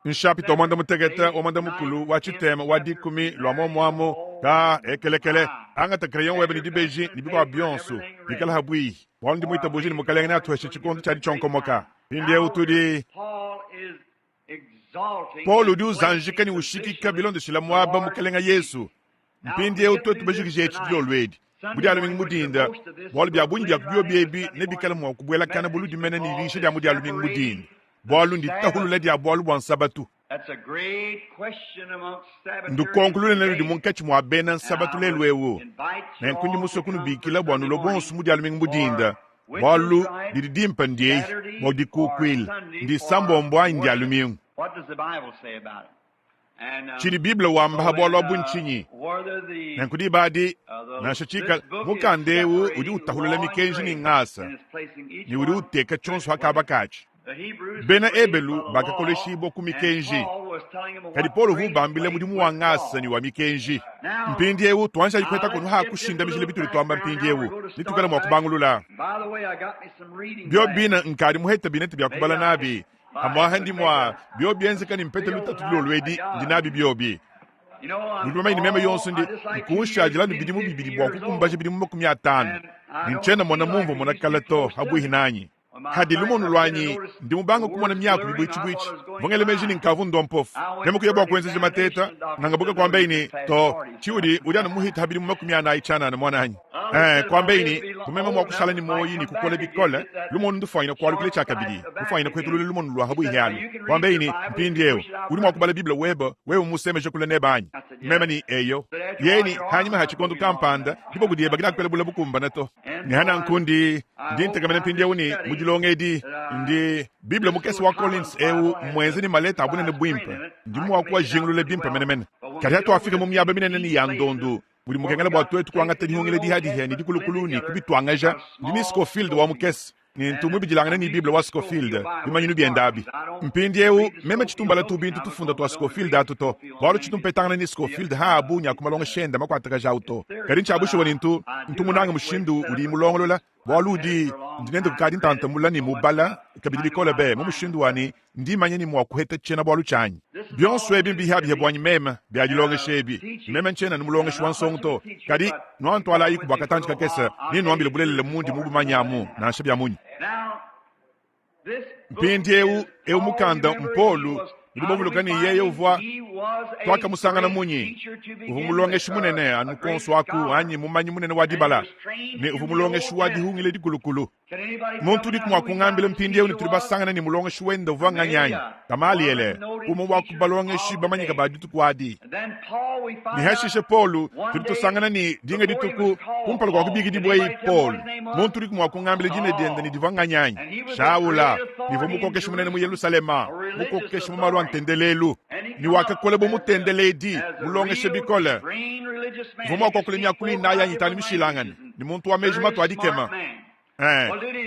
nshapi to manda mutegeta o manda mukulu wa chitema wa dikumi lo momo ka ekelekele anga ta crayon web ni dibeji ni biba bionso bikala habui won di muita bojini mukaleng na to heche chikondo chadi chonko moka inde utudi Paul du zanjikani ushiki kabilon de shila mwaba mukalenga Yesu mpindi uto tubejiki jechi dilo lwedi budi aluming mudinda bol bia bunyi bia kubyo biebi ne bikala mwa kubwela kana bulu di mena ni rishe dia mudi aluming mudinda bolu ndi tahulu le dia bolu bon sabatu ndu konkulu ne di munkachi mwa bena sabatu le lwewo na kundi musokunu bikila bonu lo bon sumudi aluming mudinda bolu di dimpandie mo di kukwil ndi sambo mbwa ndi aluming. What does the Bible say about it? And chiri Biblia wamba bolo bunchinyi nankudi badi na shachika mukandewu udi utahulula mikenji ni ngasa ni udi uteka chonso hakabakachi bena ebelu bakakoleshi boku mikenji kadi Paulo hu bambile mudi muwa ngasa ni wa mikenji mpindi ewu tuansha yikweta konu haa kushinda mishile bitu lituamba mpindi ewu nitukala mwakubangulula bio bina nkadi muheta bineti biakubala nabi amwa handi mwa bio bienze kani mpete luta tulo lwedi dinabi bio bi nuduma ini mema yonsu ndi nkuusha jilani bidimu bibidi bwa kukumbaje bidimu moku 500 ninchena mwana mumvo mwana kalato habu hinanyi hadi lumonu lwanyi ndi mubanga kumwana miyaku bibwichi vongele meji ni nkavu ndompofu nemu kuyabwa kwenze jimateta nangabuka kwa mbeini to chiudi udiana muhita habidimu moku 100 na mwana hanyi kwa mbeini kumema mwa kushala ni moyi ni kukole bikole lumonu ndufaina kwa lukile chakabidi ufaina kwetulule lumonu lwa habu ihialu kwa mbeini mpindi ewe udi mwa kubala biblia wewe museme shokule nebanyi mema ni eyo yeni hanyima hachikondo kampanda dibo gudiye bagina kwele bula bukumba nato ni hana nkundi ndinte kamene mpindi ewe ni mujilongedi ndi biblia mukesi wa Collins ewu mwenzi ni maleta abune ne bwimpa ndi mwa kuwa jingulule bimpa menemene kati hatu afika mumyabe minene ni yandondu buri mukengala bwa twetu kwanga tedi hongele di hadi he ni dikulukuluni kubitwangaja ndi ni Scofield wa mukesi ni ntumu bijilangana ni biblia wa Scofield imanyinu biendabi mpindi ewu meme chitumbala tu bintu tufunda twa Scofield atuto baro chitumpetangana ni Scofield ha abunya kumalonga shenda makwataka jauto karincha abusho wanintu ntumunanga mushindu uri mulongolola waludi ndinende kukadi ntanta mulani mubala kabidi bikola be mumushindu wani ndi manyeni mwa kuheta chena bwalu chanyi bionso ebi bihabi hebwanyi mema biajilonga shebi mema chena numulonga shwansongto kadi nwanto ala yiku bakatanchika kesa ni nwambile bulele mundi mubu manyamu na shabi amunyi mpindi ewu mukanda mpolu ndibomulukani yeye uvwa twaka musangana munyi uvumulonge shimunene anukonso aku anyi mumanyi munene wadibala ne uvumulonge shuwadi hungile dikulukulu muntu dikumwa kungambile mpindi ewu nituriba sangana ni mulonge shuwende uva nganyanyi kamali ele umu wakubalonge shiba manyika badutu kwadi ni heshishe Paulu turito sangana ni dinga dituku kumpalo kwa kubigi dibwei Paul muntu dikumwa kungambile jine diende ni diva nganyanyi Shaula nivumukoke shimunene mu Yerusalema mukoke shimumalu antendelelu ni wakakole bo mutendeledi mulonge shebikole vuma kwa kulemia kuli na ya nyitani mishilangani ni muntu wa meji matu adikema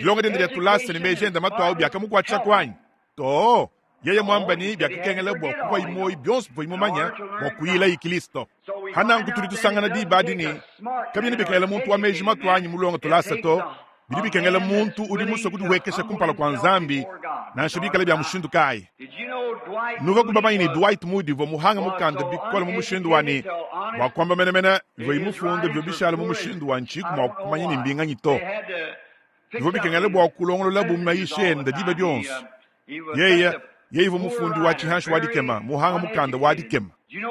longe dendele tulase ni mejenda matu au biaka mukwa chakwanyi to yeye mwamba ni biaka kengele bo kwa imoi bionsu po imomanya mo kuila ikilisto hana nkuturi tusangana di badi ni kabini bikele muntu wa meji matu anyi mulonge tulase to bidi kengele muntu udi muso kudu wekesha kumpala kwa nzambi na shibikale bya mushindu kai nuva kubaba ini Dwight Moody vo muhanga mukanda bikola mu mushindu wani wakwamba menemena vo imufunde byo bishala mu mushindu wanchi kuma kumanyini mbinga nyito vo bikengele bwa kulongolo labu mayishenda dibe dyons yeye vo mufundi wachi hanshu wadikema muhanga mukanda wadikema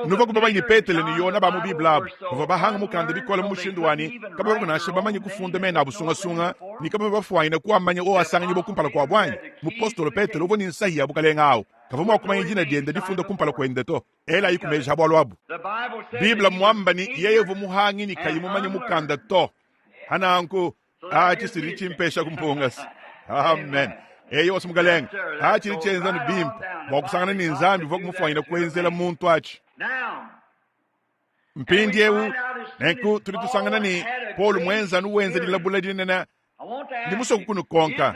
nuva kubaba ini Petele ni yona ba mu bibla vo bahanga mukanda bikola mu mushindu wani kababa kuna sheba manyi kufunde mena abusunga sunga ni kababa bafuaina kwa manya o asanga nyibo kumpala kwa bwanyi mu apostolo Petele uvo ni nsahi abukalenga awo kavuma kumanya jina diende difunda kumpala kwende to ela ikumeja habwa lwabu bibla mwamba ni yeye vo muhangi ni kayimu manyi mukanda to hananku chisiri chimpesha kumpungas amen eyo osumugalenga chiri chenza ni bimpa wakusangana ni nzambi vo kumufuaina kwenzela muntu achi mpindi ewu nenku turitusangana ni Paul mwenza nuwenza dilabula dinena ndimuso kukunu konka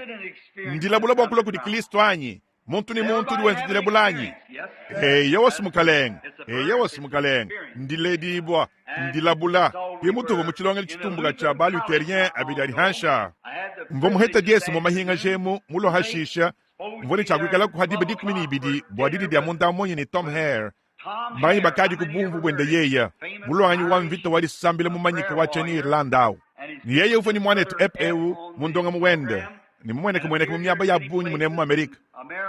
ndilabula bwakula kudi Kristo anyi muntu ni muntu diwenza dilabulanyi eyo osumugalenga ndiledibwa ndilabula yemutu vo muchilonga chitumbuga cha Luterien abidari hansha mvo muheta diesi mu mahinga jemu mulo hashisha mvoni chakwikala ku hadiba di kumini ibidi bwadidi dia monta monye ni Tom Hare mbanyi bakadi ku bumvu bwende yeya mulwanyi wa mvito wali sambile mumanyika wa cheni Irlandao ni yeye ufoni mwane tu epeu mundonga muwende ni mwene ku myaba ya bunyi mune mu Amerika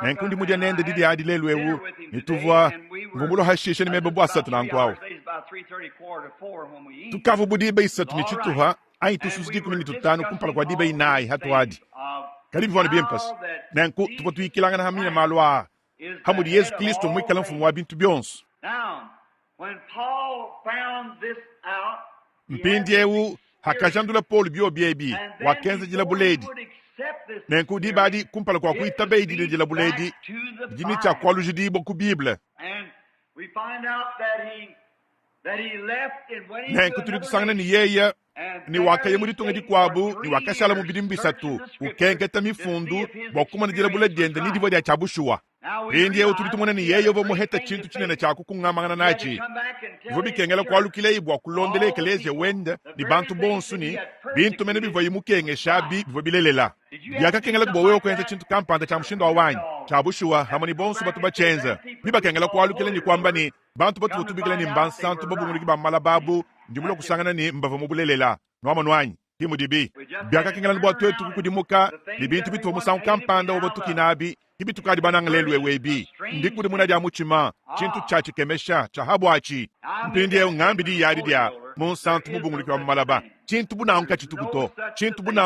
na nkundi mudia nende didi hadi lelwewu ni tuvwa ngumulo hashishe ni mebe asatu na nkwao tukavu budiba isatu ni chituha ai tususidi kumini tutanu kumpala kwa diba inai hatu hadi karibu vwana biempas na nku tupo tuikilanga na hamina malwa hamudi Yesu Kristo mwikala mfumu wa bintu byonsu mpindi ewu hakajandula Paul bio biebi wakenze jila buledi na nku dibadi kumpala kwa kuita beidi jila buledi jini cha kwa lujidibo ku Bible na nku tulitusangana ni yeye ni wakaye muri tunga di kwabu ni wakashala mu bidimbisatu ukengeta mifundu bokuma jila buledi ende ni divo dia chabushuwa indi ewu tulitumona ni yeye bo muheta chintu chinene cha kukungamangana nachi ivo bikengela kwa lukile ibwa kulondele ekeleze wende ni bantu bonsu ni bintu mene bivo yimukenge shabi bivo bilelela biaka kengela kubo wewe kwenze chintu kampanda cha mshindo wa wanyi cha bushuwa hamani bonsu batu bachenza biba kengela kwa lukile ni kwamba ni bantu batu butubigila ni mbansantu babu muliki ba malababu ndimulo kusangana ni mbavo mubulelela nwama nwanyi himu dibi biaka kengela nbwa tuetu kukudimuka ni bintu bitu musa kampanda obo tukinabi hibitu kadi banang lelwe webi ndikudi muna dia muchima chintu chachi kemesha cha habwachi mpindi e ngambi di yadi dia mon santu mubunguli kwa malaba chintu buna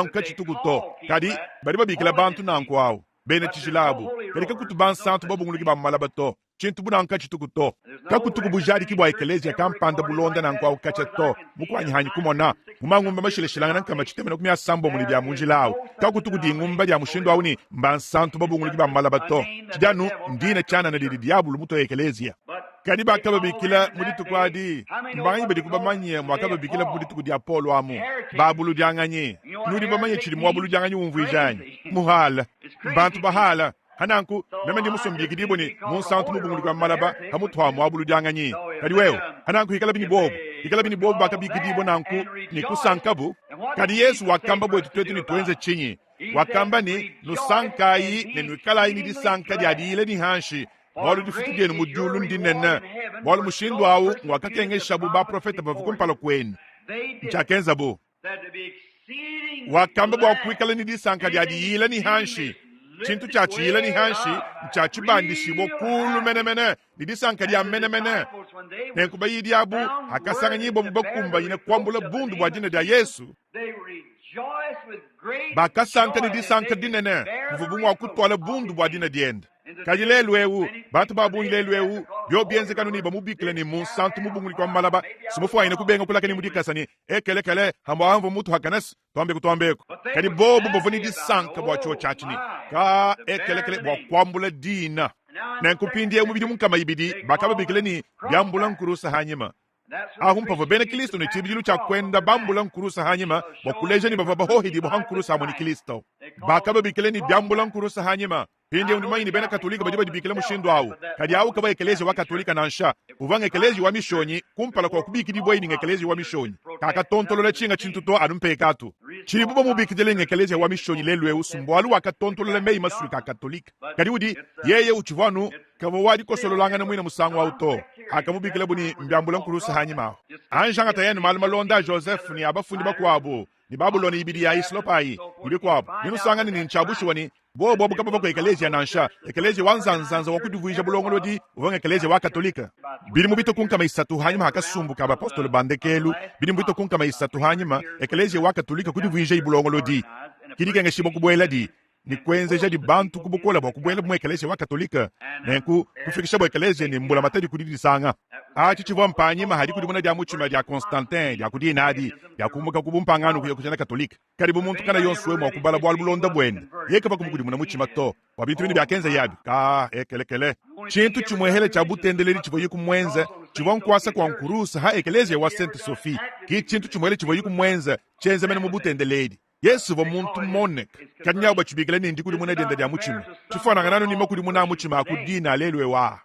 onka chitukuto kadi bari babikila bantu nankwao bene chishilabu kadi kakutuban santu babunguli kwa malaba to chintu buna onka chitukuto kakutuku bujadi kibwa ekelezia kampanda bulonda nankwao kacheto mukwanyi hanyi kumona mumangumba mashileshilanga nankama chitemena kumya sambo muli bya munjilao kakutuku di ngumba dia mushindo awuni mbansantu babunguli kwa malaba to chidanu ndine chana na didi diabulu muto ekelezia kadi bakaba bikila muditu kwadi mbanyi bedi kubamanye mwakaba bikila muditu kudi Apollo amu babulu dianganye nudi bamanye chili mwabulu dianganye umvuijanyi muhala mbantu bahala hananku memendi musombi kidibo ni munsantu mubunguli kwa malaba hamutwa mwabulu dianganye kadi wewe hananku hikala bini bobu bakabi kidibo nanku ni kusankabu kadi Yesu wakamba bwetu twetu ni tuenze chinyi wakamba ni nusankai ne nwikala ini disanka di adile ni hanshi walu difutugenu mujulu ndinene walu mushindu awu wakakenge shabu ba profeta bavukumpalo kweni mchakenza bu wakamba bwa kuikala ni disanka di adile ni hanshi chintu chachi ile ni hanshi mchachi bandishi bokulu menemene ni disanka di amenemene nenkubayi diabu akasanga nyibo mbakumba yine kwambula bundu bwa jina dia Yesu bakasanka ni disanka dinene mvubumu wakutwala bundu bwa dina dienda kajilelwewu bantu babunilelwewu byo bienze kanuni bamubikile ni munsantu mubunguli kwa malaba sumufu ayine kubenga kulaka ni mudikasani ekelekele hambo mutu hakanas twambeko kadi bobu bovuni disanka bwa cho chachini ka ekelekele bwa kwambula dina na nkupindie mubidi munkama ibidi bakaba bikile ni byambula nkurusa hanyima ahumpavo bene Kristo ni chibidilu cha kwenda bambula nkurusa hanyima wakuleja ni bava bahohidi bo hankurusa hamoni Kristo bakaba bikile ni byambula nkurusa hanyima pindi unimai ni bene katolika badiba dibikile mushindo awu kadi awu kaba ekelezi wa katolika nansha uvanga ekelezi wa mishonyi kumpala kwa kubiki dibo ini ekelezi wa mishonyi kaka tontolola chinga chintuto anumpe katu chibuba mubikidele ekelezi wa mishonyi lelwe usumboalu wakatontolola mei masuri ka katolika kadi udi yeye uchivanu kama wadi kosololanga na mwina musangu auto akamubikile buni mbyambula nkurusa hanyima anjanga tayenu malmalonda Joseph ni abafundi bakwabo ni Babuloni ibidi ya islopai ibikwabo ninusanga ni nchabushwani bobu kaba bako ekelezia nansha ekelezia wanzanzanza wakuduvuija bulongolodi uvanga ekelezia wa katolika bili mubito kunkama isatu hanyuma hakasumbu kaba apostolo bandekelu bili mubito kunkama isatu hanyuma ekelezia wa katolika kuduvuija ibulongolodi kidikenge shibo kubweladi ni kwenzeja di bantu kubukola bakubwela mu ekelezia wa katolika nenku kufikisha bo ekelezia ni mbula matadi kudidisanga chichivwa mpanyima hadi kudimuna dia muchima dia Constantin dia kudinadi dia kumuka kubumpangano kuya kujana katolika karibu muntu kana yonsuwe mu kubala bwa bulonda bwende yeka bakumukudimuna muchima to wabintu bini byakenza yabi ka ekelekele chintu chimwehele cha butendeleri chivoyi kumwenza chivonkwasa kwa nkurusa ha ekelezia wa Saint Sophie ki chintu chimwehele chivoyi kumwenza chenze mene mu butendeleri Yesu wa muntu monek kanya bachibigele ni ndikudi muna denda dia muchima chifana nganano ni makudi muna muchima akudina lelwe wa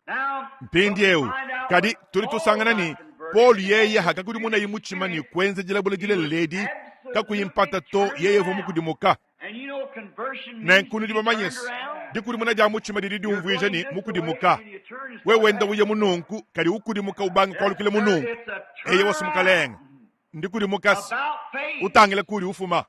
mpindieu kadi tulitusangana ni Paul yeye hakakudi muna yimuchima ni kwenze jilabule ledi kakuyimpata to yeye vomu kudimuka na nkunu di bamanyes dikuri muna ja muchima di umvuije ni mukudi muka we wenda wuye mununku kari ukudi muka ubanga kwalukile mununku eye wasu mukalenga ndikuri mukas utangile kuri ufuma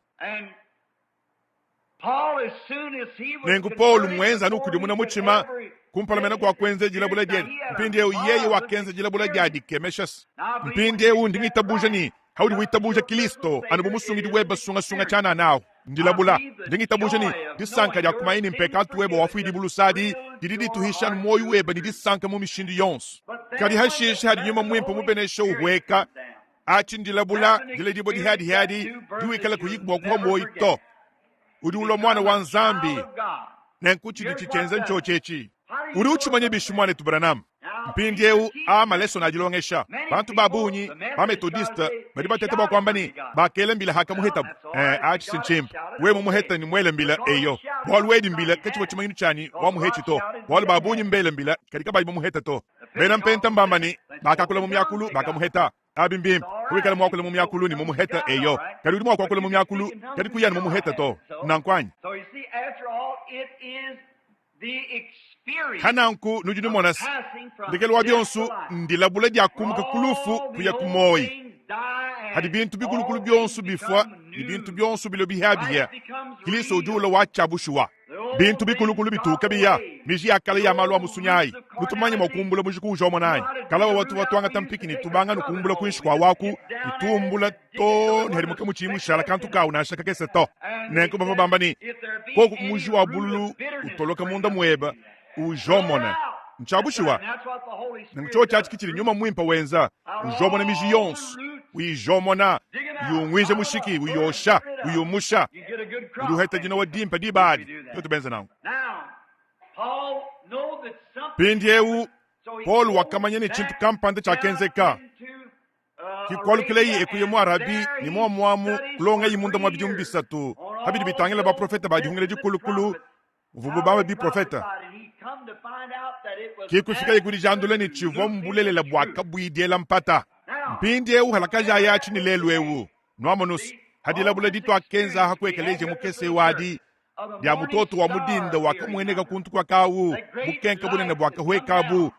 nengu Paul mwenza nukudi muna muchima kumpalamena kwa kwenze jilabula jedi mpindi yeye wakenze jilabula jadi kemeshas mpindi undingita buja ni haudi witabuja Kristo anubumusungi weba sunga chana nao ndilabula ndingita buja ni disanka ya kumaini mpekatu weba wafidi bulusadi dididi tuhishan moyo weba ni disanka mumishindi yons kadi hashish hadi nyuma mwimpo mubenesho weka achi ndilabula diledi bodi hadi duwekala kuyikbo kwa moyo to udulo mwana wanzambi nenkuchi dichichenza nchochechi uri uchimanye bishumane tubranam mpindi eu ama leso na jilongesha bantu babunyi ba metodista badi batete ba kwambani ba kele mbila haka muhetabu achi sinchimp we mu muheta ni mwele mbila eyo bol wedi mbila kechibo chimanyinu chani wa muhechi to bol babunyi mbele mbila kadika ba muheta to benam penta mbambani bakakula mu myakulu baka muheta abimbim kuwekala mwakula mu myakulu ni mu muheta eyo kadi uri mwakula mu myakulu kadi kuyana mu muheta to nankwanya So you see, after all, it is the experience hananku nujuni monas ndikelo wabionsu ndilabula jakumuka kulufu kuya kumoi hadi bintu bikulukulu bionsu bifwa ni bintu bionsu bilo bihabia kiliso ujula wachabushwa bintu bikulukulu bituka biya miji akala ya malwa musunyai mutumanye makumbula mujiku ujomo nai kala watu watwanga tampiki ni tubanga nukumbula kuishwa waku itumbula to ni herimuka muchimu shala kantu ka unashaka kese to nenko baba bambani ko muji wa bululu utoloka munda mweba ujomona nchabushwa ncho chachi kichiri nyuma mwimpa wenza ujomona miji yons ujomona yungwize mushiki uyosha uyumusha uruheta jina wa dimpa dibadi yote benza nao pindi eu Paul wakamanyeni chintu kampande cha kenzeka kikwalukile yi ekuye mu arabi ni mo mwamu kulonga yimunda mwa bijum bisatu habidi bitangela ba profeta ba jungile jikulukulu vubu ba bi profeta kikufika yekuri jandule ni chivom bulele la bwaka buidela mpata mpindi eu halakaja ya chini lelu eu noamonus hadi la buladi to akenza hakwekeleje mukese wadi ya mutoto wa mudinda wakamweneka kuntu kwa kawu bukenka bunene bwaka hwekabu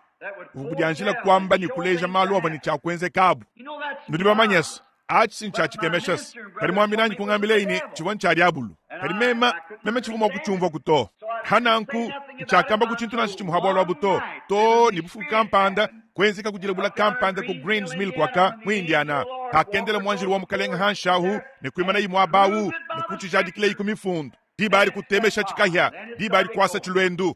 ubujanjila kwamba ni kuleja malu abani cha kwenze kabu ndiba manyes achi sinchachi kemeshas kari mwambi nanyi kungambile ini chiwancha diabulu kari mema chivuma kuchumva kuto hananku chakamba kuchintu nasi chimuhabwa wabuto to nibufu kampanda kwenzeka kujilebula kampanda ku Greens Mill kwaka mwindiana kakendele mwanjiri wa mukalenga hanshahu ne kwimana yimu abawu ne kuchijadi kile ikumifundu dibari kutemesha chikahya dibari kwasa chilwendu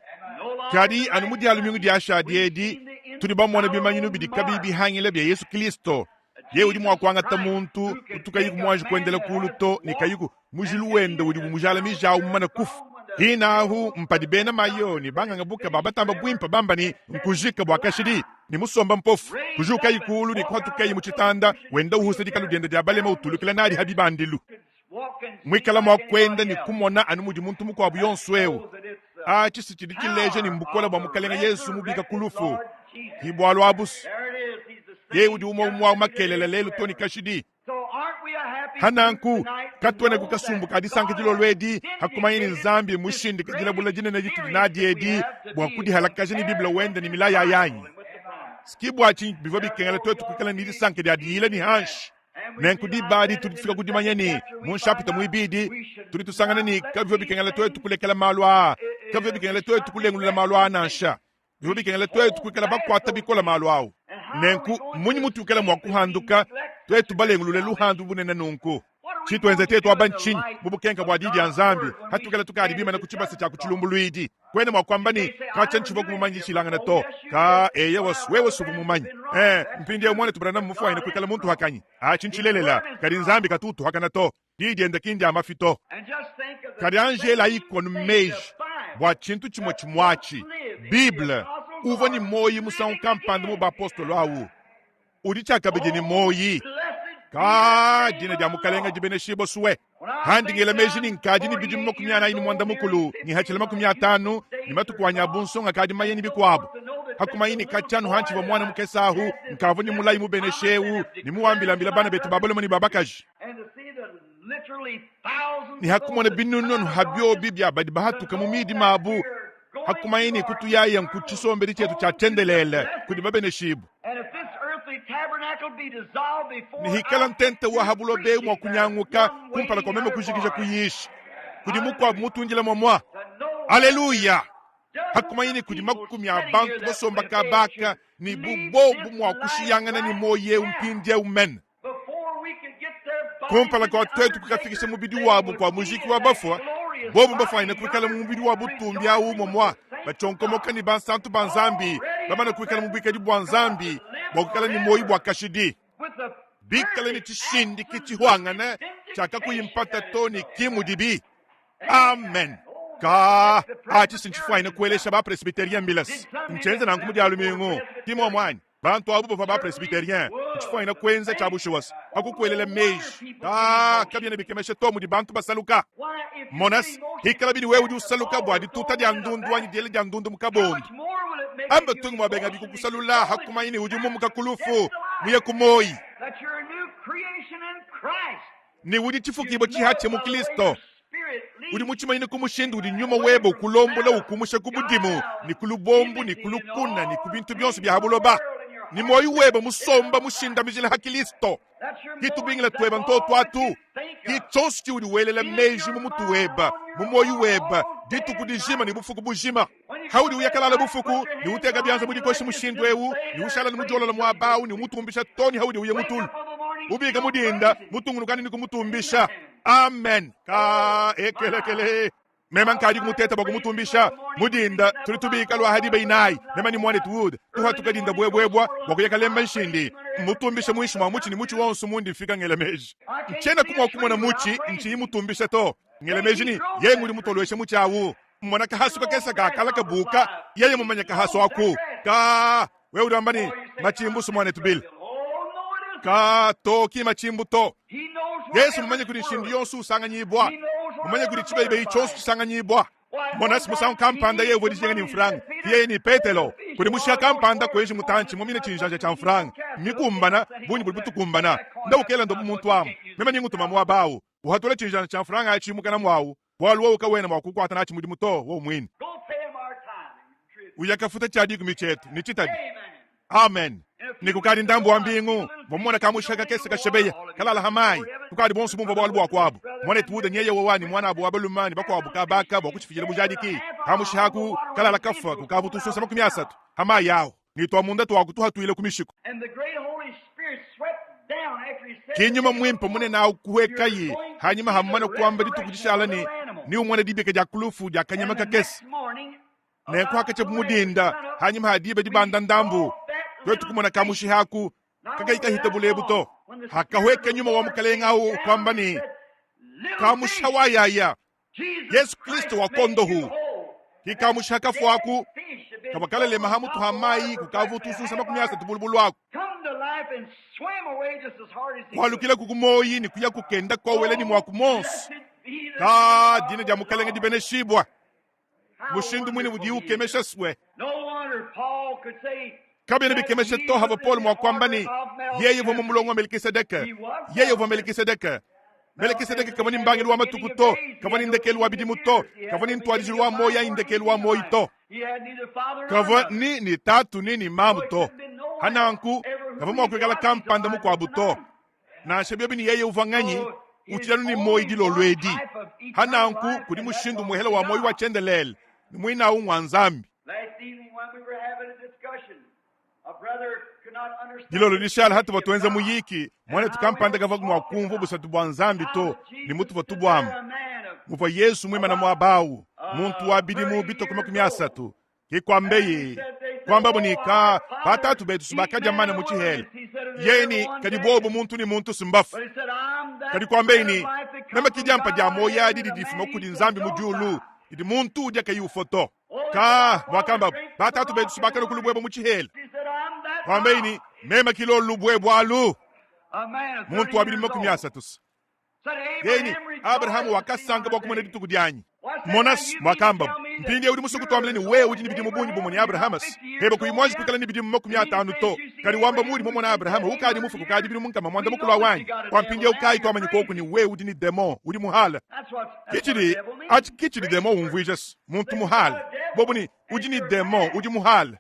kadi anumudi alumingu diasha diedi tudiba mwana bimanyinu bidika bibi hangile bya Yesu Kristo ye udi mwakwanga tamuntu utukayiku mwaji kwendele kuluto nikayiku mujiluwende udi mujala mija umana kufu hinahu mpadibena mayoni banga ngabuka babatamba bwimpa bambani nkujika bwakashidi ni musomba mpofu kujuka yikulu ni kwatukayi muchitanda wenda uhusedi kalugenda diabalema utulukila nadi habibandilu mwikala mwakwenda ni kumona anumuji muntu mukwa buyonswewu achi sichidikileje ni mbukola bwa mukalenga Yesu mubika kulufu hibwalo abus ye udi umwa makelele lelu toni kashidi hananku katwene kukasumbuka adisanke jilo lwedi hakumayini nzambi mushindi kajila bula jine na jitu dinadi edi bwakudi halakajini bibla wende ni milaya yanyi skibu achi bivo bikengele tuwetu kukala nidi sanke di adiyile ni hansh nenkudi badi tudifika kudimanyeni munshapita muibidi tulitusangane ni kavyo bikengele tuwetu kulekela malwa kavyo bikengele tuwetu kulengulila malwa anansha bivo bikengele tuwetu kukala bakwata bikola malwa au nenku munyi mutu kala mwakuhanduka twetu balengulule luhandu bunene nunku chitwenze tetu abanchinyi mubukenka bwadidi anzambi hatukala tukaribima na kuchibasa cha kuchilumbuluidi kwene mwakwambani kacha nchivo kumumanyi chilanga na to ka eye waswewe subu mumanyi mpindi ya umwane tubrana mfuwa ina kwekala muntu hakanyi chinchilelela kari nzambi katutu hakana to didi enda kindi amafito kari angela ikonu meji bwa chintu chimo chimwachi Biblia uvo ni moyi musa kampande mu bapostolo awu udichaka bejeni moyi ka jina dia mukalenga jibene shibo suwe handi ngela mejini nkaji ni bijim mokumya na ini mwanda mukulu ni hachilema kumya tanu ni matu kwanya bunsonga kaji mayeni bikwabo hakuma ini kachanu hanchi wa mwana mkesahu nkavu ni mulai mubene shewu ni muambila mbila bana betu babolo mani babakaji ni hakumone binunon habyo bibya badi bahatu kamumidi mabu hakumaini kutuyaya nkuchisomberi chetu cha tendelele kudi babene shibu ni hikala ntente wa habulo be mwa kunyanguka kumpala kwa meme kushikisha kuyishi kudi mukwa mutunjila mwa haleluya hakumaini kudi makumi abantu basomba kabaka ni bubobu mwa kushiyangana ni moye umpindye umen kumpala kwa twetu kukafikisha mubidi wabu kwa muziki wa bafwa bobu bafanya kwikala mubidi wabu tumbya umo mwa bachonkomoka ni bansantu banzambi bamana kwikala mubika di bwanzambi bwakala ni moyi bwa kashidi bikala ni chishindi kichihwangana chaka kuyimpata toni kimudibi amen ka ati sinchifwaine kuelesha ba presbyterien bilas mchenze na nkumudi alumingo timo mwani bantu abo ba presbyterien nchifwaine kwenze chabushuwas akukwelele meji kabye bikemeshe tomu di bantu basaluka monas hikala bidi wewe di usaluka bwa di tuta di andundu wanyi diele di andundu mkabondi amba tungu mwabenga biku kusalula hakumaini ujumu mkakulufu muye kumoyi ni wudi chifukibo chihache mukilisto udi muchimaini kumushindu udi nyuma webo kulombola ukumusha kubudimu ni kulubombu ni kulukuna ni kubintu byonsu bya habuloba ni moyi webo musomba mushinda mijila hakilisto kitu bingila tuweba ntoto atu kichoski udi welela meji mumutu weba mumoyi weba ditu kudijima ni bufuku bujima haudi uyakalala bufuku ni utega byanza mudi koshi mushindu ewu ni ushala ni mujola la muabau ni umutumbisha toni haudi uye mutulu ubiga mudinda mutungulukani ni kumutumbisha amen ka ekelekele mema nkadi kumuteta bwa kumutumbisha mudinda tulitubika lwa hadi bainai mema ni mwane tuud tuha tukadinda bwebwebwa wakuyakalemba nshindi mutumbisha muishi mwa muchi ni muchi wonsu mundi fika ngelemeji mchena kumwa kumona muchi nchi mutumbisha to ngelemeji ni yengu ni mutolweshe muchi awu mwana kahasu kakesa kakala kabuka yeye mumanya kahasu aku ka wewe dambani machimbu sumwane tubil ka to ki machimbu to yesu mumanye kuri shindi yonsu usanga nyibwa mumanye kuri chiba ibe ichonsu usanga nyibwa monas musang kampanda ye vodi jenga ni mfrang ye ni petelo kuri mushia kampanda kweji mutanchi mumine chinjanja cha mfrang mikumbana bunyi bulibutu kumbana ndawukela ndo muntu wamu mema ni ngutuma mwa bawu uhatole chinjanja cha mfrang achi mukana mwawu walwo ukawena mwakukwata nachi mudi muto wo mwini uyakafuta chadi kumichetu ni chitadi amen nikukadi ndambu wa mbingu momona kamushaka kese kashebeya kalala hamai tukadi bonsu bumba bwalbu wakwabo mwana tuuda nyeye wawani mwana abu wabalumani bakwabu kabaka bwakuchifijile bujadiki kamushaku kalala kafa kukabu tususa makumi asatu hamai yao nitwa munda twakutuha tuile kumishiko kinyuma mwimpa mune na kuwekayi hanyuma hamana kuamba ditukujishalani ni umwana dibeke jakulufu jakanyama kakesi nekwa kache mudinda hanyuma hadibe dibanda ndambu kwetu kumona kamushi haku kagaika hitabulebuto hakahweke nyuma wa mukalengahu kwamba ni kamushi hawayaya Yesu Kristo wa kondohu kikamushi hakafu waku kabakalele mahamutu hamai kukavu tususa makumi asatu bulubulu waku walukile kukumoyi ni kuya kukenda kwa weleni mwaku monsu ka dine ja mukalenga dibene shibwa mushindu mwini udiuke mesha swe kabya bikemeshe to hava Paul mwa kwamba ni yeye vo mulongo Melkisedeka yeye vo Melkisedeka kama ni mbangeli wa matukuto kama ni ndekeli wa bidimuto kama ni ntwajiri wa moya indekeli wa moito kama ni tatu ni mamuto hananku kama mwa kwegala kampanda mukwa buto na shebyo ni yeye uvanganyi uchilanu ni moyi dilo lwedi hananku kudi mushindu muhela wa moyi wa chendelel ni mwina unwanzambi Gilo lunishala hatu watuenza muyiki mwane tukampanda gavagu mwakumvu busatu bwanzambi to ni mutu watubwamu muva Yesu mwima na mwabau muntu wabidimu bito kumakumi asatu kikwambeye kwamba bunika patatu betu subaka jamana muchihele yeni kadibobu muntu ni muntu simbafu kadikwambeye ni mema kijampa jamo ya didi difuma kudi nzambi mujulu idi muntu udia kayu foto ka mwakamba patatu betu subaka nukulubwebo muchihele kwambeye ni mema kilo lubwebo alu muntu wabidi makumi asatu yeni Abrahamu wakasanga bakumane dituku dianyi monas mwakamba mpindi udi musuku twamle ni wewe udi ni bidimu bunyi bomoni Abrahamas hebo kuimwaji kwikala ni bidimu makumi atanu to kadi wamba muri momona Abrahama ukadi mufuku kadi bidimu nkama mwanda mukula wanyi kwa mpindi ukai kwa manyikoku ni wewe udi ni demo udi muhala kichiri demo umvuijas muntu muhala bobuni udi ni demo udi muhala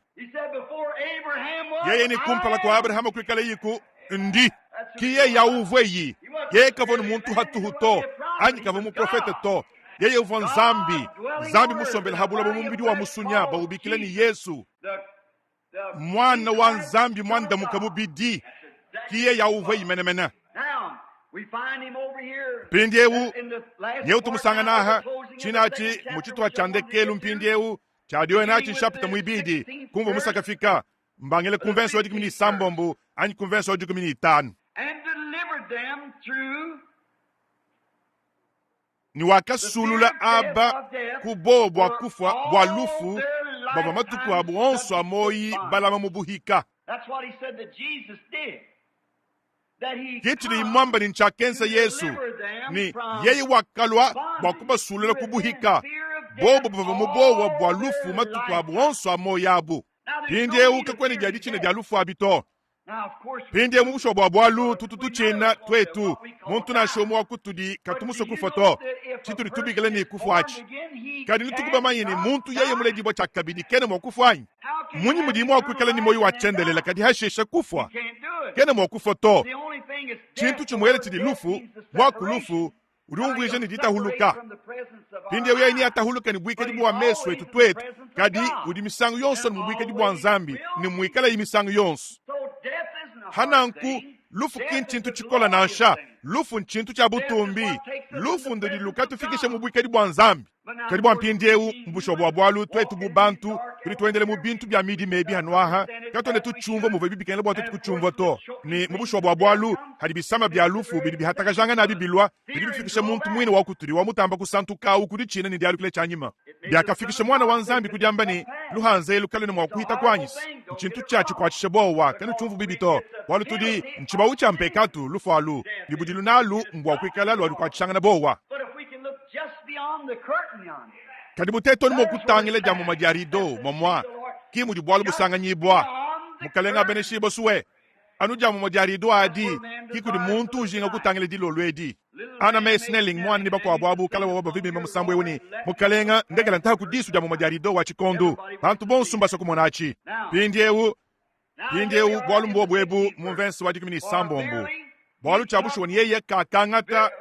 yeye ni kumpala kwa Abrahama kwikala yiku ndi kiye ya uvwe yi yeye kavonu muntu hatuhuto anyi kavamu profete to yeye uvon zambi musombela habula bomumbidi wa musunya baubikile ni Yesu mwana wa nzambi mwanda mukabubidi kiye ya uvwe yimenemena mpindiewu nyeu tumusanganaha chinachi muchitwa chandekelu mpindiewu chadiwe nachi nshapita muibidi kumva musakafika mbangele konvenso wadi kumini sambombu anyi konvenso wadi kumini itanu ni wakasulula aba kubo bwa kufa bwa lufu baba matuku abu onso amoyi balama mubuhika kitiri imamba ni nchakensa Yesu ni yeye wakalwa bwa kuba sulula kubuhika bobo baba mubowa bwa lufu matuku abu onso amoyi abu pindie uke kweni jadi chine dia lufu abito pindie mubusho bwa bwalu tututu china twetu muntu na shomu wa kutudi katumuso kufoto chituri tubigele ni kufuachi kadi nitukuba manyini muntu yeye muledi bo chakabidi kene mo kufuanyi munyi mudimu wa kwikele ni moyi wa chendelela kadi hashesha kufwa kene mo kufoto chintu chumwele chidi lufu mwaku lufu urungu ije ni dita huluka pindie uya ini atahuluka ni bwike dibu wa meswe tutwetu kadi udi misangu yonso ni mbwike dibu wa nzambi ni mwikala yi misangu yonso hananku lufu kinchintu chikola nansha lufu nchintu cha butumbi lufu ndo diluka tufikishe mubwike dibu wa nzambi kadi bwa mpindiewu mbusho bwa bwalu twetu bubantu kuri tuendele mubintu bya midi mebi hanwaha katone tuchumvo muve bibikenele bwa tutu kuchumvo to ni mbusho bwa bwalu hadi bisama bya lufu bidi bihatakajanga na bibilwa bidi bifikishe muntu mwini wa kuturi wa mutamba kusantu kawu kuri chine ni dialu kile chanyima byakafikishe mwana wa nzambi kujamba ni luhanze lukale ni mwakuhita kwanyisi nchintu chachi kwa chishebowa kanu chumvu bibito walu tudi nchiba ucha mpekatu lufu alu libudilu nalu mbwa kwikala lwa kwa chishanga na bowa kadi buteto ni mokutangile jamu majarido momwa kimu jibwalu busanga nyibwa mukalenga beneshibo suwe anu jamu majarido adi kiku di muntu ujinga kutangile dilo lwedi ana me snelling mwan ni bakwa abu kala wabo vibi msambwe wuni mukalenga ndegala ntaha kudisu jamu majarido wa chikondo bantu bonsumba sokumonachi pindiewu bwalu mbobwebu mvensi wadi kumini sambombu bwalu chabushu wani yeye kakangata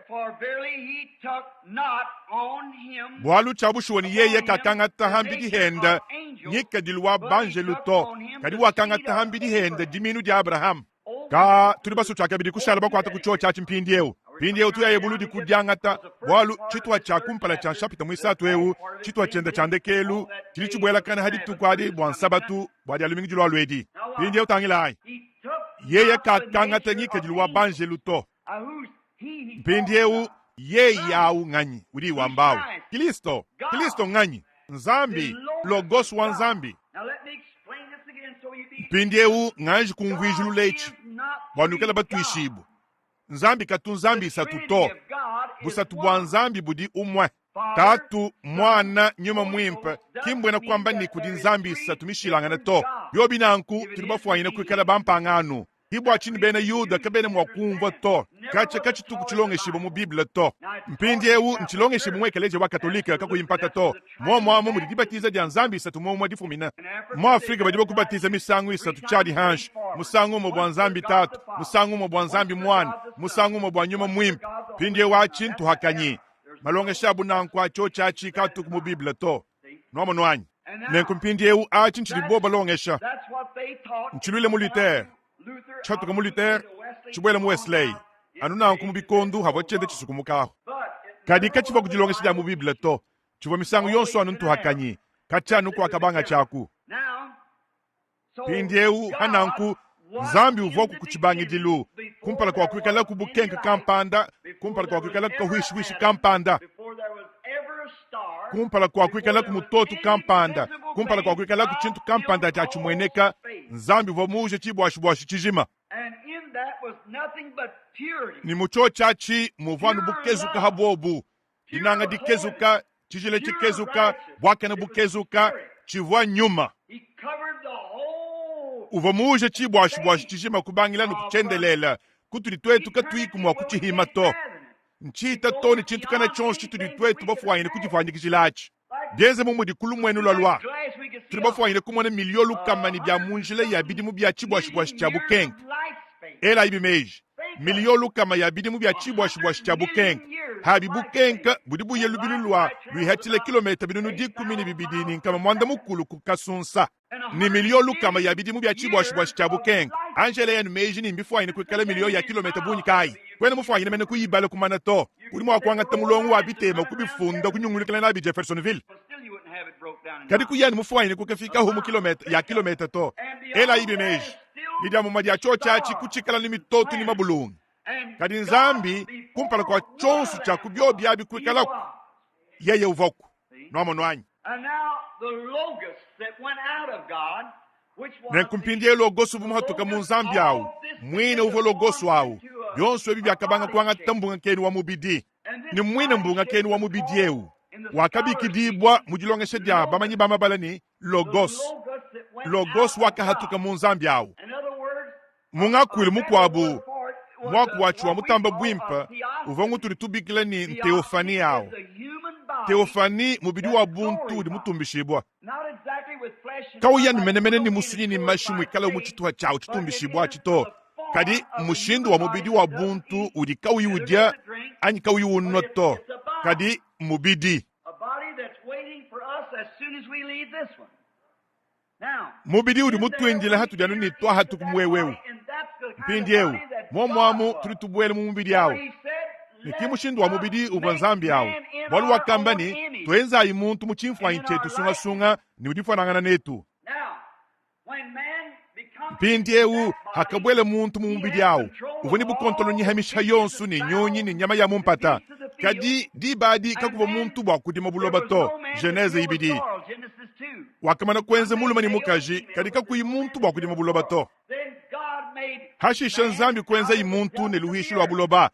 bwalu chabushu wani yeye kakangata hambidi henda nyika dilwa banjelu to kadi wakangata hambidi henda diminu di Abraham ka tulibasu chakabidi kushala bakwata kuchocha chimpindiewu pindiewu tu yaye buludi kudyangata bwalu chitwa chakumpala chanshapita mwisatu ewu chitwa chende chandekelu chilichubwela kana hadi tukwadi bwansabatu bwadi alumingi jilwa lwedi pindiewu tangilai yeye kakangata nyika dilwa banjelu to mpindiewu ye yawu ng'anyi udi wambawu Kristo ng'anyi nzambi logos wa nzambi mpindiewu ng'anji kumvwijulu lechi bwanukela batuishibu nzambi katu nzambi isatuto busatu bwa nzambi budi umwe tatu mwana nyuma mwimpe kimbwena kwamba ni kudi nzambi isatumishilangana to yobi nanku tulibafuanyine kwikala bampanganu hibwa chini bene yuda kabene mwakumva to kache tuku chilonge shibo mu biblia to mpindiewu nchilonge shibo mwekeleje wa katolika kakuyimpata to mwa mu dibatiza dia nzambi isatu mwa difumina mwa Afrika badiba kubatiza misangu isatu chadi hansh musangu mo bwa nzambi tatu musangu mo bwa nzambi mwana musangu mo bwa nyuma mwimpi pindiewu achintu hakanyi malonge shabu nankwa chocha chika tuku mu biblia to nomo nwanyi nenkumpindiewu achinchili boba longesha nchilule muliter chatuka muliter chibwela mu Wesley anuna nkumu bikondu habo chende chisukumukaho kadi kachiva kujilongesha dia mu biblia to chiva misangu yonso anuntu hakanyi kachanu kwa kabanga chaku pindiewu hananku nzambi uvoku kuchibangi dilu kumpala kwa kwikala kubukenka kampanda kumpala kwa kwikala kuhishwishi kampanda kumpala kwa kwikala kumutotu kampanda kumpala kwa kwikala kuchintu kampanda chachumweneka nzambi vomuje chibwashibwashi chijima ni mucho chachi muvanu bukezuka habobu dinanga dikezuka chijile chikezuka bwakana bukezuka chivwa nyuma He covered the whole. uva muje chibwashibwashi chishima kubangila nukuchendelela kutuli twetu katwikumwa kuchihima to nchita to ni chintu kana chonsi chituli twetu bafuwanyine kuchifanyikishilachi byeze mumudi kulumwenu lolwa tuli bafuwanyine kumone miliolu kamani bya munjile yabidimu bya chibwashibwashi cha bukenga ela ibimeji miliolu kama yabidimu bya chibwashibwashi cha bukenga habi bukenga budi buyelu bilulwa luihatile kilometa bidunu dikumini bibidini nkama mwanda mukulu kukasunsa ni miliolu kama yabidimu bya chibwashibwashi cha bukenga anjele yanu meji ni mbifuwanyine kwekala miliyo ya kilometa bunyikai kwene mufuwanyine mene kuyibale kumana to uli mwakwanga tamulongo wabitema kubifunda kunyungulikala nabi Jeffersonville kadi kuyani mufuwanyine kukefika humu kilometa to ela ibimeji lidya mumadi ya chochachi kuchikala ni mitoto ni mabulungu kadi nzambi kumpala kwa chonsu cha kubyo byabi kwekalaku yeye uvoku nomonwanyi nenkumpindie logosu bumuhatuka munzambi awu mwine uvo logosu awu byonsu ebi byakabanga kwanga tambunga keni wa mubidi ni mwine mbunga keni wa mubidi ewu wakabikidibwa mujilongeshe dya bamanyi bamabalani logosu wakahatuka munzambi awu mungakwili mukwabu mwakuwachuwa mutamba bwimpa uvongu tuli tubikile ni nteofani yawo teofani mubidi wa buntu di mutumbishibwa kawuyanu menemene ni musunyi ni mashimu ikala umuchituha chawo chitumbishibwa chito kadi mushindu wa mubidi wa buntu udi kawuyi udya anyi kawuyi unoto kadi mubidi mubidi udi mutwendile hatu dyanu ni twa hatu kumwewewu mpindi ewu momwamu tuli tubwele mu mubidi yawo nikimushindu wa mubidi uva nzambi yawo bolu wakambani twenzayi muntu muchimfwanyi chetu sunga ni udifanangana netu mpindi ewu hakabwele muntu mu mubidi yawo uva ni bukontolo nyihamisha yonsu ni nyonyi ni nyama ya mumpata kadi dibadi kakuva muntu bwakudima buloba to Geneze ibidi wakamana kwenze muluma ni mukaji kadi kakuyi muntu bwakudima buloba to hashisha nzambi kwenza imuntu ni luhishi lwa buloba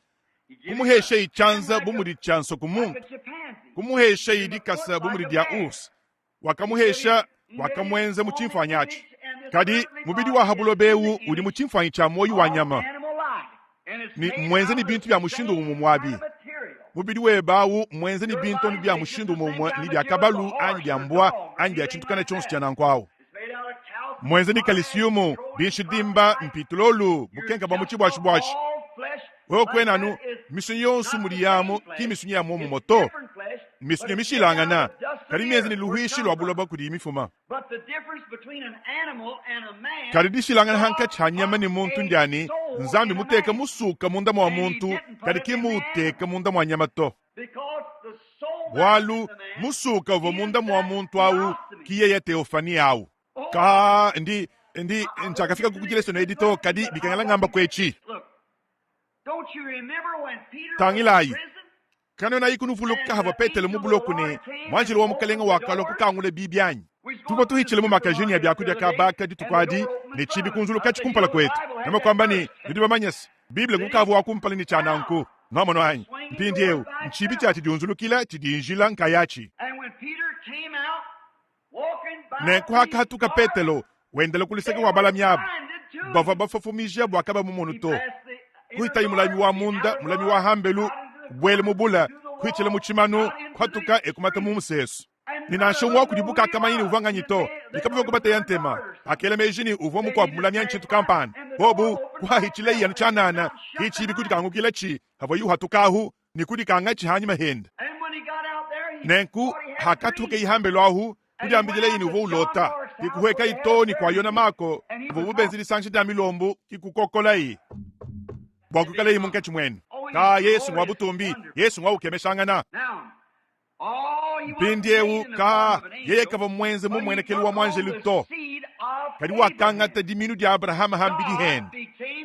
kumuhesha ichanza bumuri chanso kumuntu kumuhesha idikasa bumuri dia urs wakamuhesha wakamwenze muchimfanyachi kadi mubidi wa habulobewu udi muchimfanyi cha moyi wa nyama ni mwenze ni bintu bya mushindu umumwabi mubidi webawu mwenze ni bintu ni bya mushindu umumwa ni bya kabalu anyi bya mbwa anyi bya chintukana chonsu chanankwao mwenze ni kalisiumu binshidimba mpitulolu bukenga bamuchibwashibwashi wokwenanu misunyi yonsu muliyamu ki misunyi yamu mumoto misunyi mishilangana kali mienze ni luhishi lwa buloba kudi imifuma kali dishilangana hanka chanyama ni muntu njani nzambi muteka musuka mundama wa muntu kali kimuteka mundama wa nyama to walu musuka uvo mundama wa muntu awu kiyeye teofani awu ka ndi nchakafika kukujileso na edito kadi bikangala ngamba kwechi tangilayi kano na ikunuvulu kahava petele mubulokune mwanjile wa mukalenga wakalo kukangule bibyanyi tuko tuhichile mu makajini ya byakudya kabaka ditukwadi ni chibi kunzulu kachi kumpala kwetu nama kwamba ni ndiba manyasi biblia kukavu wa kumpala ni chananku nomono anyi mpindi ewu nchibi chati diunzulukila chidinjila nkayachi ne kuhaka hatuka petelo wendele kuliseke wabala myabu bava bafafumijia bwakaba mumunuto kuhitayi mulami wa munda mulami wa hambelu bwele mubula kuhichile muchimanu kwatuka ekumata mumusesu ninansho wa kudibuka kama yini uvanga nyito nikabwe kubata yantema akele mejini uvo mukwa mulami yanchitu kampani bobu kuhahichile yanu chanana hichibi kudikangukile chi hava yu hatukahu nikudikanga chi hanyi mahenda nenku hakatuke ihambelu ahu kujambijile yini uvo ulota kikuhweka itoni kwa yona mako uvo benzili sanchida milombo kikukokola yi bwakukala yi munkechi mwenu ka Yesu mwabutumbi Yesu mwabukemeshangana mpindi ewu ka yeye kava mwenze mumwenekeli wa mwanjeli to kadi wakangata diminu di Abraham hambidi hen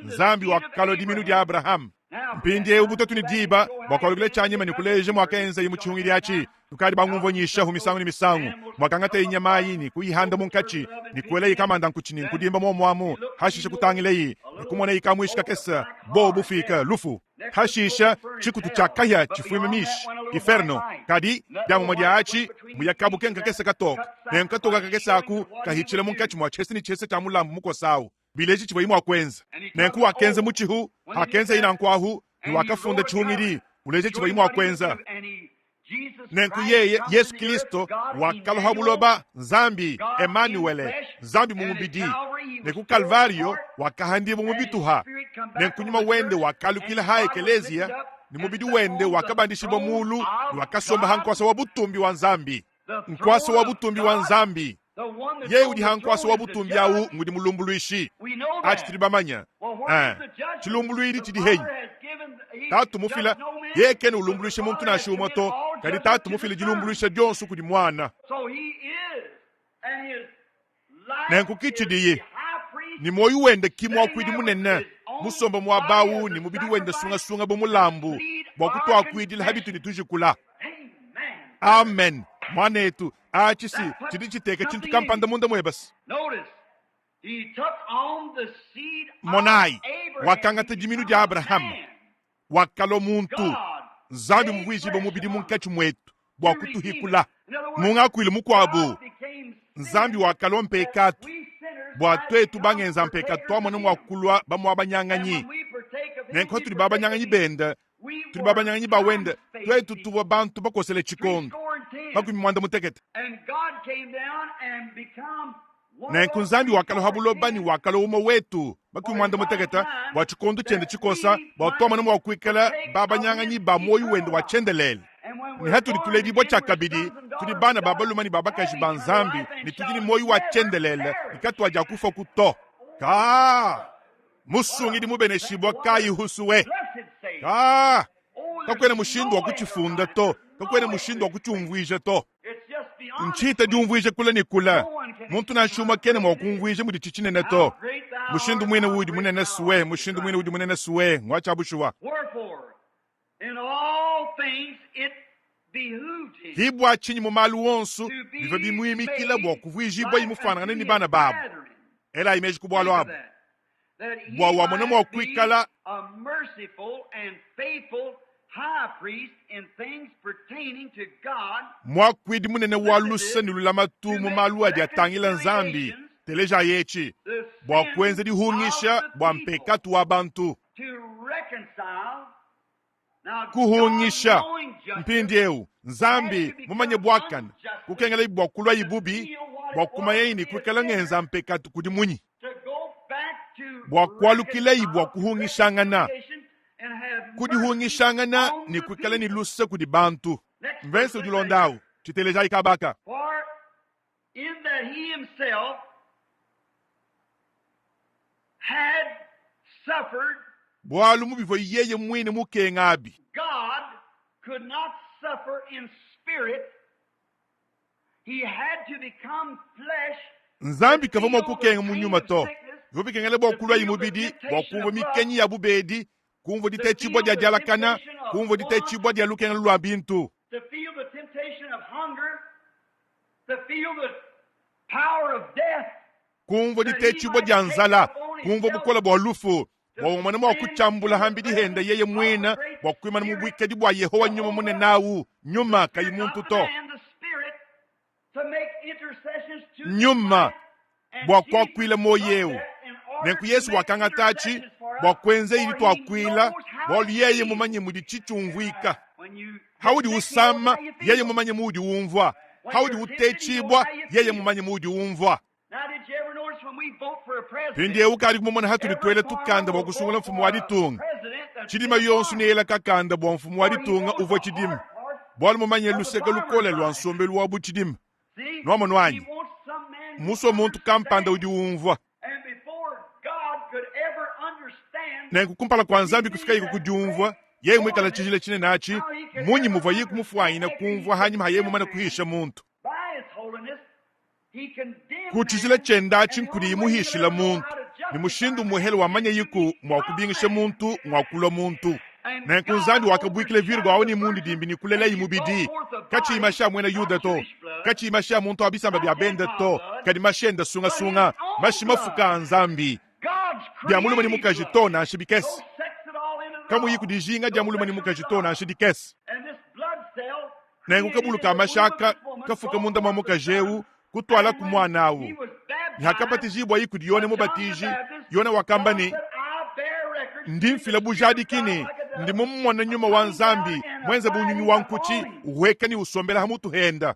nzambi wakalo diminu di Abraham mpindi ewu buto tuni diba bwakalugile chanyema nikuleje mwakaenza yi muchungili achi tukadi bangumvonyisha humisangu ni misangu mwakangata inyama yini kuihanda munkachi nikuele ikamanda nkuchini nkudimba momwamu hashisha kutangile yi nikumona ikamwishika kesa bo bufika lufu hashisha chikutu cha kaya chifwimemish inferno kadi damu madiachi muyakabuke nkakese katoka nenkatoka kakese aku kahichile munkachi mwa chesi ni chese cha mulambu muko sawu bileji chibayimu akwenza nenku wakenze muchihu hakenze inankwahu ni wakafunda chihungiri uleje chibayimu akwenza nenku yeye Yesu Kristo wakaloha buloba Nzambi Emmanuel Nzambi mumubidi neku Kalvario wakahandi mumubituha nenku nyuma wende wakalukila ha ekelezia ni mubidi wende wakabandishibo mulu ni wakasomba hankwasa wabutumbi wa Nzambi nkwasa wabutumbi wa Nzambi ye udi hankwasa wabutumbi awu ngudi mulumbuluishi achi tilibamanya chilumbuluiri chidi henyi tatu mufila ye kene ulumbuluishe muntu na shumoto kadi tatu mufila jilumbuluishe jonsu kudi mwana nenku kichidiye ni moyu wende kimwa kwidi munene musomba mwabawu ni mubidi wende sunga bomulambu bwakutu akwidila habitu ni tujikula amen mwanetu achisi chidi chiteke chintu kampanda munda mwebas monai wakangata jiminu di Abraham wakalo muntu Nzambi muvwishibo mubidi munkachi mwetu bwakutu hikula munga kwile mukwabu Nzambi wakalo mpekatu bwatwetu bangenza mpekatu twamone mwakulwa bamwabanyanganyi nenko tuli babanyanganyi benda tuli babanyanganyi bawenda twetu tuwa bantu bakosele chikondo bakwimwanda mutekete nenku Nzambi wakalo habuloba ni wakalo umo wetu bakwimwanda muteketa bwachikondo chende chikosa bwatwamone mwakwikala babanyanganyi bamoyu wende wachendelele ni hatu lituledi bochakabidi tuli bana babalumani babakashi ba Nzambi ni tujini moyu wachendelele nikatu waja kufa kuto musungi di mubene shibwa kayi husuwe kakwene mushindu wa kuchifunda to kakwene mushindu wa kuchumvwije to nchita diumvwije kula ni kula muntu na shuma kene mwakumvwije mudi chichinene to mushindu mwene wudi munene suwe mushindu mwene wudi munene suwe ngwacha bushuwa hibwa chinyi mumalu wonsu biva bimuimikila bwa kuvwijibwa imufanana ni bana babu ela imeji kubwalo abo bwa wamone mwa kwikala mwa kwidi munene walusa ni lulamatu mumalu adi atangila Nzambi teleja yechi bwa kwenze di hungisha bwa mpekatu wa bantu kuhungisha mpindieu Nzambi mumanye bwakana kukengela ibwa kulwa ibubi bwa kumayeni kwikala ngenza mpekatu kudi munyi bwa kwalukile ibwa kuhungishangana kudi hungishangana ni kwikala ni lusa kudi bantu mvense ujulondau chiteleja ikabaka in that he himself had suffered bwalu mubivo yeye mwine mukengabi God could not suffer in spirit. He had to become flesh. Nzambi kavamo kukenga munyuma to vobi kengele bwakulwa imubidi bwakumva mikenyi ya bubedi kumva ditechibwa dia jalakana kumva ditechibwa dia lukenga lwa bintu To feel the temptation of hunger, to feel the power of death, kumva ditechibwa dia nzala kumva bukola bwa lufu bwamana mwa kuchambula hambidi henda yeye mwina bwakwimana mubwikedi bwa Yehova nyuma mune nawu nyuma kayimuntu to nyuma bwakwakwila moyewu nenku Yesu wakangatachi bwakwenze ili twakwila bwolu yeye mumanye mudi chichumvwika haudi usama yeye mumanye mudi umvwa haudi utechibwa yeye mumanye mudi umvwa pindi eukali kumumona hatuli twele tukanda bwa kusungula mfumu wa ditunga chidima yonsu neela kakanda bwa mfumu wa ditunga uvo chidima bwali mumanye luseka lukole lwa nsombe luwa bu chidima nomo nwanyi muso muntu kampanda udi umvwa nenku kumpala kwa Nzambi kufika yiku kudiumvwa yeye mwikala chijile chine nachi munyi muva yiku mufuwaina kumvwa hanyuma haye mumana kuhisha muntu kuchizile chenda chinkuri muhishila muntu ni mushindu muhele wamanya yiku mwakubingisha muntu mwakula muntu nenku Nzambi wakabwikile virgo awoni mundu dimbi ni kulela imubidi kachi imasha mwena yuda to kachi imasha muntu abisamba bya bende to kadi mashenda sunga sunga mashi mafuka Nzambi bya muluma ni mukajitona shibikesi kamu yiku dijinga dia muluma ni muka jitona anshi dikes. And this blood cell Nengu kabuluka mashaka kafuka munda mamuka jewu kutwala kumwanawu. Ni hakapati jibwa yiku dione mubatiji yone wakamba ni ndimfila bujadi kini ndi mumwana nyuma wa nzambi mwenze bunyunyu wankuchi uweka ni usombela hamutu henda.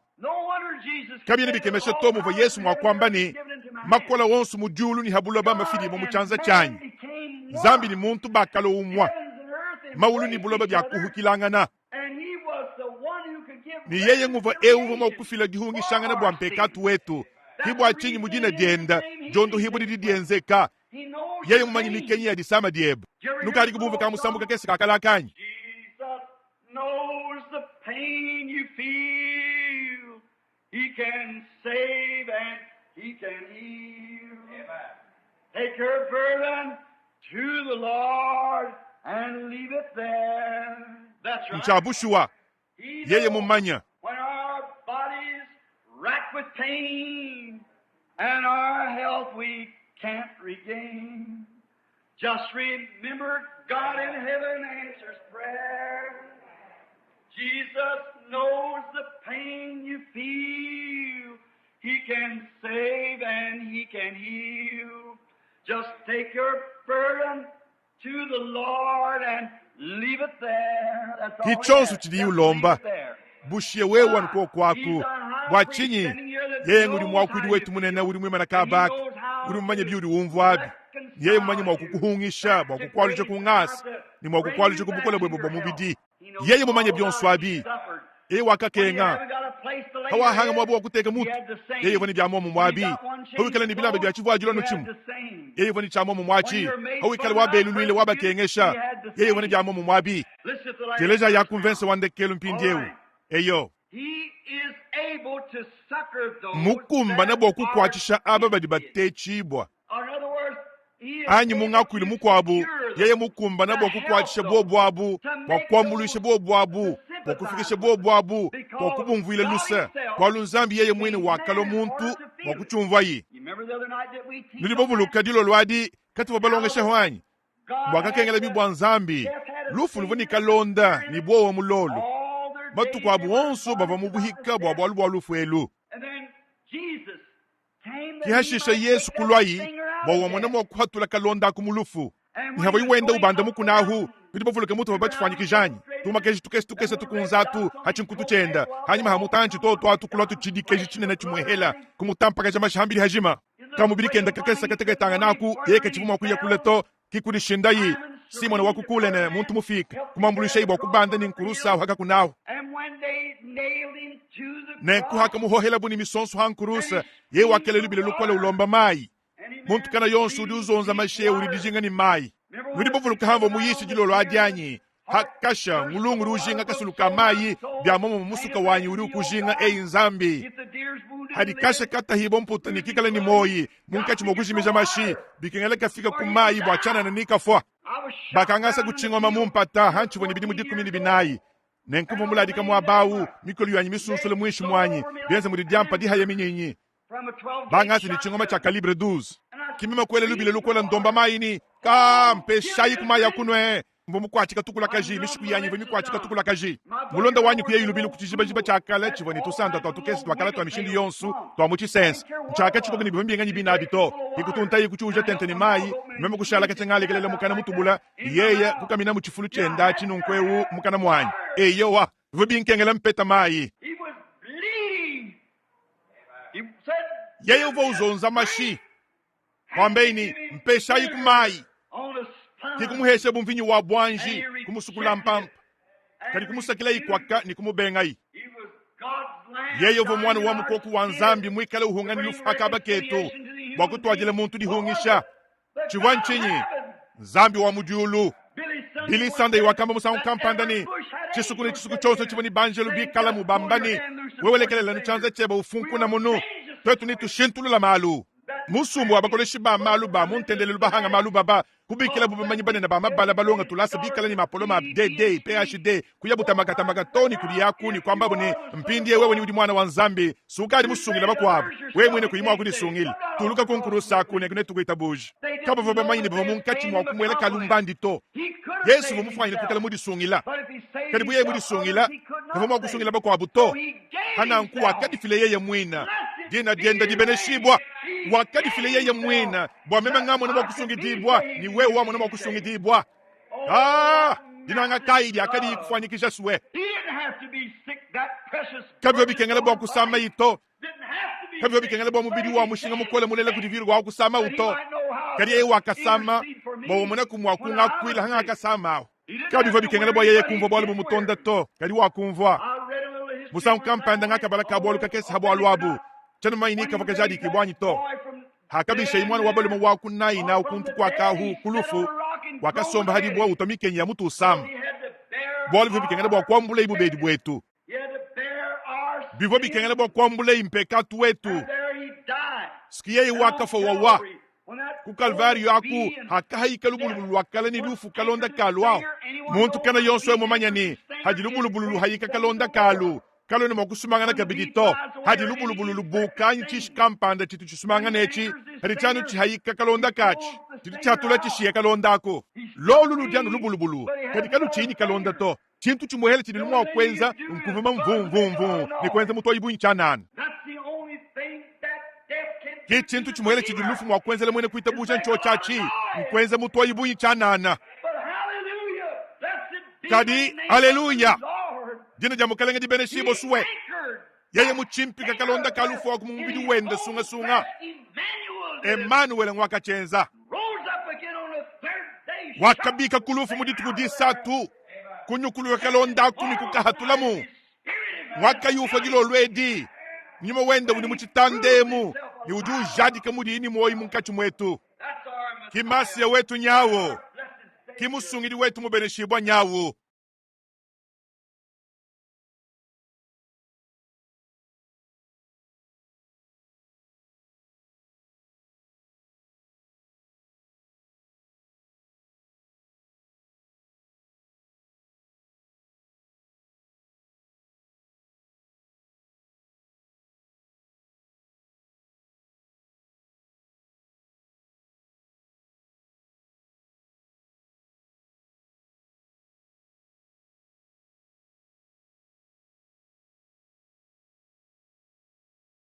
Kabye nibikemesha tomu va Yesu mwakwamba ni makola wonsu mujulu ni habula ba mafili mu chanza chanyi. Nzambi ni muntu bakalo umwa. Maulu ni buloba bya kuhukilangana. Ni yeye nguva ewu va kufila gihungi shangana bwa mpekatu wetu. Hibu achinyi mujina dienda jondo hibu di dienzeka. Yeye mumanyi mikenyi ya disama dieb. Nukari kubuva kamusambuka kesi kakala kanyi. Jesus knows the pain you feel. He can save and He can heal. Amen. Take your burden to the Lord and leave it there. That's right. Mchabushua. Yeye mumanya. When our bodies racked with pain and our health we can't regain, just remember God in heaven answers prayer. Jesus knows the pain you feel. He can save and He can heal. Just take your burden to the Lord and leave it there. That's all. Kichonsu chidi ulomba. Bushie wewa nko kwaku. Wachinyi. Yeye nguri mwakwidi wetu munene uri mwema kabak. Uri mmanye biuri umvwabi. Yeye mmanye mwakukuhungisha, mwakukwaluje kungasa. Ni mwakukwaluje kubukola bwebo mubidi. Yeye mmanye byonswabi. Yeye wakakenga. Hawa hanga mwabu wakuteka mutu. Yeye vani bya momu mwabi. Hawi kala ni bilambe bya chivu ajula nuchimu. Yeye vani cha momu mwachi. Hawi kala wabe luluile waba kengesha. Yeye vani bya momu mwabi. Teleja ya kunvense wande kelu mpindiewu. Eyo. Mukumba na boku kwachisha aba bate chibwa. Anyi mungakwili mukwabu. Yeye mukumba na boku kwachisha bobwabu. Wakwamuluisha bobwabu. Wakufikisha bobwabu. Wakubumvuile lusa. Kwa lunzambi yeye mwini wakalo muntu. Wakuchumvayi. Nulibovuluka dilo lwadi. Kati wabalongesha hwanyi. Wakakengela bibwa nzambi. Lufu luvuni kalonda. Nibuwa wa mulolo. Matu kwa buonso bava mubuhika bwa bwalu bwa lufu elu. Kihashisha Yesu kulwayi. Bwa mwana mwakuhatula kalonda kumulufu. Nihava yuwenda ubanda mukunahu. Nulibovuluka mutu wabachifwanyi kijanyi. Tumakeji tukese tukunzatu. Hachinkutu chenda. Hanyima hamutanchi toto atu kulatu chidikeji chinene chumuhela. Kumutampa kaja mashambiri hajima. Kamubiri kenda kakesa kateka tanganaku. Yeke chivuma kuya kuleto. Kikuri shindayi. Simona wakukulene muntu mufika. Kumambulisha ibo kubanda ni nkurusa waka kunahu. Nenku haka muhohela buni misonsu hankurusa. Ye wakele lubile lukwale ulomba mai. Muntu kana yonsu udi uzonza mashe uridijinga ni mai. Nulibovuluka hamvo muyishi jilolo adyanyi. Hakasha ngulungu rujinga kasuluka mai. Bia momo musuka wanyi uri ukujinga nzambi. Hadikasha kata hibo mputa nikikala ni moyi. Munkachi mokushimija mashi. Bikengele kafika kumai bwachana na nika fwa. Bakangasa kuchingoma mumpata hanchi wani bidi mudiku mini binayi. Nenkumu muladika muabawu. Mikolu yanyi misunsule mwishi mwanyi. Bienze mudidiampa diha ya minyinyi. Bangasi ni chingoma cha kalibre 12. Kimima kwele lubile lukola ndomba maini. Kampe shayi kumaya kunwe. Mbomu kwa chika tukula kaji. Mishiku yanyi vimi kwa chika tukula kaji. Mulonda wanyi kuya yulubile kuchijiba chakale. Chivani tusanda tuwa tukesi tuwa kala tuwa mishindi yonsu. Tuwa muchi sense. Mchaka chikoga ni bimbi nga nyibina abito. Hikutunta yi kuchuja tente ni mai. Memo kushala kachengali kelele mukana mutubula. Yeye kukamina muchifulu chenda chinu nkwewu mukana mwanyi. Eyo wa. Vubi nkengele mpeta mai. Yeye uvo uzonza mashi. Kwambeini mpesha yi kumai. Kikumuheshe bumvinyi wa bwanji. Kumusukula mpampa. Kani kumusakila yi kwaka ni kumubengai. Yeye uvo mwana wa mukoku wa nzambi mwikale uhungani lufu hakaba keto. Wakutu wajile muntu dihungisha. Chiwanchinyi. Nzambi wa mujulu. Billy Sunday wakamba musa unkampandani. Chisuku chose chivani banjelu bikala mubambani. Wewelekele lani chanze cheba ufunku na munu. Twetu ni tushintulu la malu. Musumbu wabakole shiba malu ba muntendele lubahanga malu baba. Kubikila bubimanyi bane na ba mabala balonga tulasa bikala ni mapolo ma DD, PhD. Kuyabuta magatoni kuliyaku ni kwamba bune mpindie wewe ni udi mwana wa nzambi. Sukadi musungila bakwabu. Wewe mwene kuyimwa kudi sungili. Tuluka kunkuru saku ne kunetu kuita buji. Kaba vabamanyi ni bamunkachi mwa kumwele kalumbandi to. Yesu vumufanyile kukala mudisungila kadi buye mudisungila kavuma kusungila bakwa buto hana nku wakadifile yeye mwina dina dienda dibeneshibwa wakadifile yeye mwina bwa mema ngamo na bakusungidibwa ni wewe wamo na bakusungidibwa dina nga kaidi akadi kufanyikisha suwe kabyo bikengele bwa kusama ito kabyo bikengele bwa mubidi wa mushinga mukole mulele kudiviru wa kusama uto kadi yeye wakasama bwa mwana kumwakunga kwila hanga akasama kadi bwa bikengele bwa yeye kumva bwa lubu mutonda to kadi wakumva musa nkampanda nga kabala kabolu kakesi habu alwabu chanu maini kafaka jadi kibwanyi to hakabisha imwana wabali mwaku nai na ukuntu kwa kahu kulufu wakasomba hadi bwa utomike ya mutu usam bwa lubu bikengele bwa kwambule ibu bedi bwetu bivo bikengele bwa kwambule impekatu wetu sikiye wakafa wawa ku kalvario aku hakahi kalubulubulu wakala ni lufu kalonda kalwa muntu kana yonso momanyani hadi lubulubulu hayika kalonda kalu kalo ni mokusumanga na kabidito hadi lubulubulu buka nchish kampanda chitu chisumanga nechi hadi chanu chihayika kalonda kachi chitu chatula chishiye kalonda ako lolu dianu lubulubulu kadi kalu chini kalonda to chintu chimuhele chini lumwa kwenza nkuvuma mvum ni kwenza muto ibu nchanan chintu chimuhele chini lufu mwa kwenza lemwene kuitabusha ncho chachi nkwenza muto ibu nchanana kadi haleluya dina jamu kalenge di beneshibo suwe yeye muchimpi kakalonda kalufu wa kumubidi wende sunga Emmanuel mwaka chenza wakabika kulufu muditu kudisatu kunyukulu kalonda kumi kukahatulamu mwaka yufa jilo lwedi nyuma wende uni muchitandemu ni uju jadi kamudi ini moyi munkachi mwetu kimasi ya wetu nyawo kimusungidi wetu mubeneshibwa nyawo